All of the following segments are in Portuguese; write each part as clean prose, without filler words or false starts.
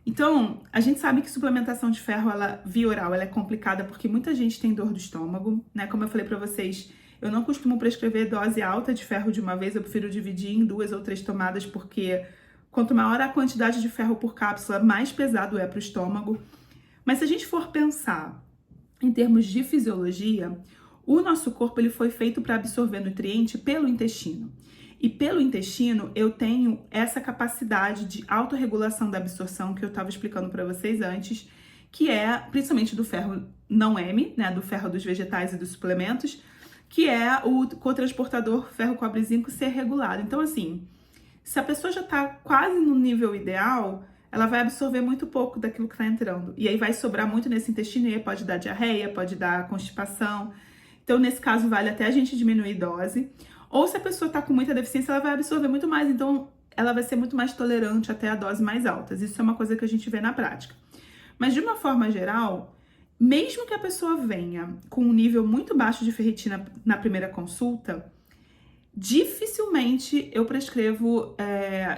Então, a gente sabe que suplementação de ferro, via oral, ela é complicada porque muita gente tem dor do estômago, né? Como eu falei pra vocês, eu não costumo prescrever dose alta de ferro de uma vez, eu prefiro dividir em 2 ou 3 tomadas, porque quanto maior a quantidade de ferro por cápsula, mais pesado é pro estômago. Mas se a gente for pensar em termos de fisiologia, o nosso corpo ele foi feito para absorver nutriente pelo intestino. E pelo intestino eu tenho essa capacidade de autorregulação da absorção que eu estava explicando para vocês antes, que é principalmente do ferro não M, né, do ferro dos vegetais e dos suplementos, que é o cotransportador ferro, cobre, zinco ser regulado. Então assim, se a pessoa já está quase no nível ideal, ela vai absorver muito pouco daquilo que está entrando. E aí vai sobrar muito nesse intestino e aí pode dar diarreia, pode dar constipação. Então, nesse caso, vale até a gente diminuir dose. Ou se a pessoa está com muita deficiência, ela vai absorver muito mais. Então, ela vai ser muito mais tolerante até a dose mais altas. Isso é uma coisa que a gente vê na prática. Mas, de uma forma geral, mesmo que a pessoa venha com um nível muito baixo de ferritina na primeira consulta, dificilmente eu prescrevo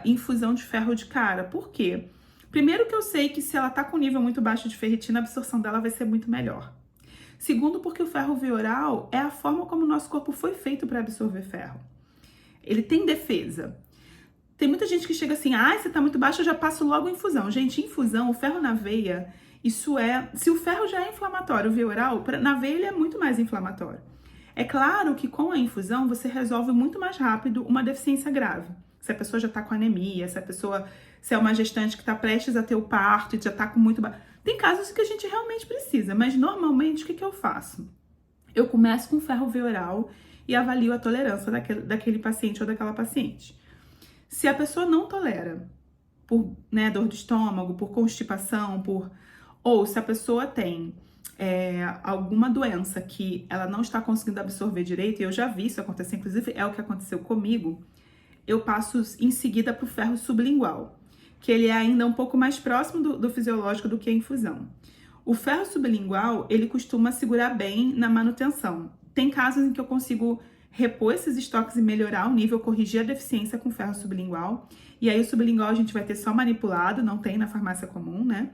infusão de ferro de cara. Por quê? Primeiro que eu sei que se ela tá com nível muito baixo de ferritina, a absorção dela vai ser muito melhor. Segundo, porque o ferro via oral é a forma como o nosso corpo foi feito para absorver ferro. Ele tem defesa. Tem muita gente que chega assim, você tá muito baixo, eu já passo logo infusão. Gente, infusão, o ferro na veia, isso é... Se o ferro já é inflamatório via oral, na veia ele é muito mais inflamatório. É claro que com a infusão você resolve muito mais rápido uma deficiência grave. Se a pessoa já tá com anemia, se é uma gestante que está prestes a ter o parto e já tá com muito... Tem casos que a gente realmente precisa, mas normalmente o que eu faço? Eu começo com ferro via oral e avalio a tolerância daquele paciente ou daquela paciente. Se a pessoa não tolera, por dor do estômago, por constipação, ou se a pessoa tem alguma doença que ela não está conseguindo absorver direito, e eu já vi isso acontecer, inclusive é o que aconteceu comigo, eu passo em seguida para o ferro sublingual, que ele é ainda um pouco mais próximo do fisiológico do que a infusão. O ferro sublingual, ele costuma segurar bem na manutenção. Tem casos em que eu consigo repor esses estoques e melhorar o nível, corrigir a deficiência com ferro sublingual. E aí o sublingual a gente vai ter só manipulado, não tem na farmácia comum, né?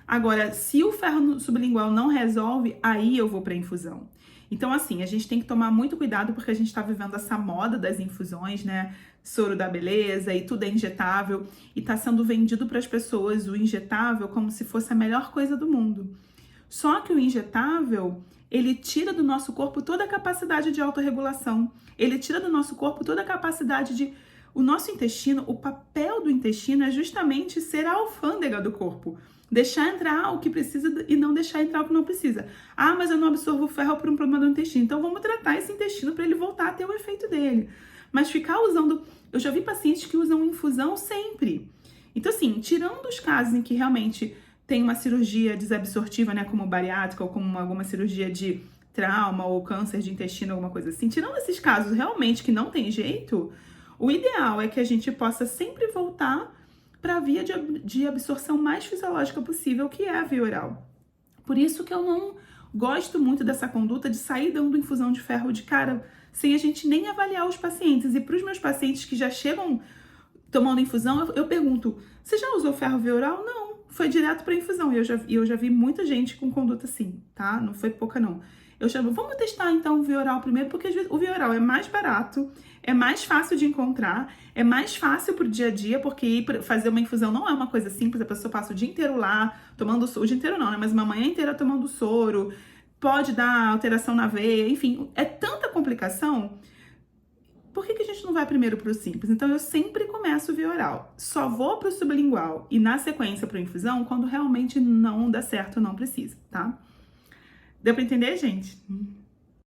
Agora, se o ferro sublingual não resolve, aí eu vou para infusão. Então, assim, a gente tem que tomar muito cuidado porque a gente está vivendo essa moda das infusões, né? Soro da beleza e tudo é injetável. E está sendo vendido para as pessoas o injetável como se fosse a melhor coisa do mundo. Só que o injetável, ele tira do nosso corpo toda a capacidade de autorregulação. Ele tira do nosso corpo toda a capacidade de... O nosso intestino, o papel do intestino é justamente ser a alfândega do corpo. Deixar entrar o que precisa e não deixar entrar o que não precisa. Mas eu não absorvo ferro por um problema do intestino. Então vamos tratar esse intestino para ele voltar a ter o efeito dele. Mas ficar usando... Eu já vi pacientes que usam infusão sempre. Então assim, tirando os casos em que realmente tem uma cirurgia desabsortiva, né, como bariátrica ou como alguma cirurgia de trauma ou câncer de intestino, alguma coisa assim. Tirando esses casos realmente que não tem jeito, o ideal é que a gente possa sempre voltar para a via de absorção mais fisiológica possível, que é a via oral. Por isso que eu não gosto muito dessa conduta de sair dando infusão de ferro de cara, sem a gente nem avaliar os pacientes. E para os meus pacientes que já chegam tomando infusão, eu pergunto, você já usou ferro via oral? Não, foi direto para infusão. E eu já vi muita gente com conduta assim, tá? Não foi pouca não. Eu chamo, vamos testar então o via oral primeiro, porque às vezes o via oral é mais barato, é mais fácil de encontrar, é mais fácil pro dia a dia, porque fazer uma infusão não é uma coisa simples, a pessoa passa o dia inteiro lá, tomando soro, o dia inteiro não, né? Mas uma manhã inteira tomando soro, pode dar alteração na veia, enfim, é tanta complicação. Por que a gente não vai primeiro pro simples? Então eu sempre começo via oral, só vou pro sublingual e na sequência pro infusão quando realmente não dá certo, não precisa, tá? Deu pra entender, gente?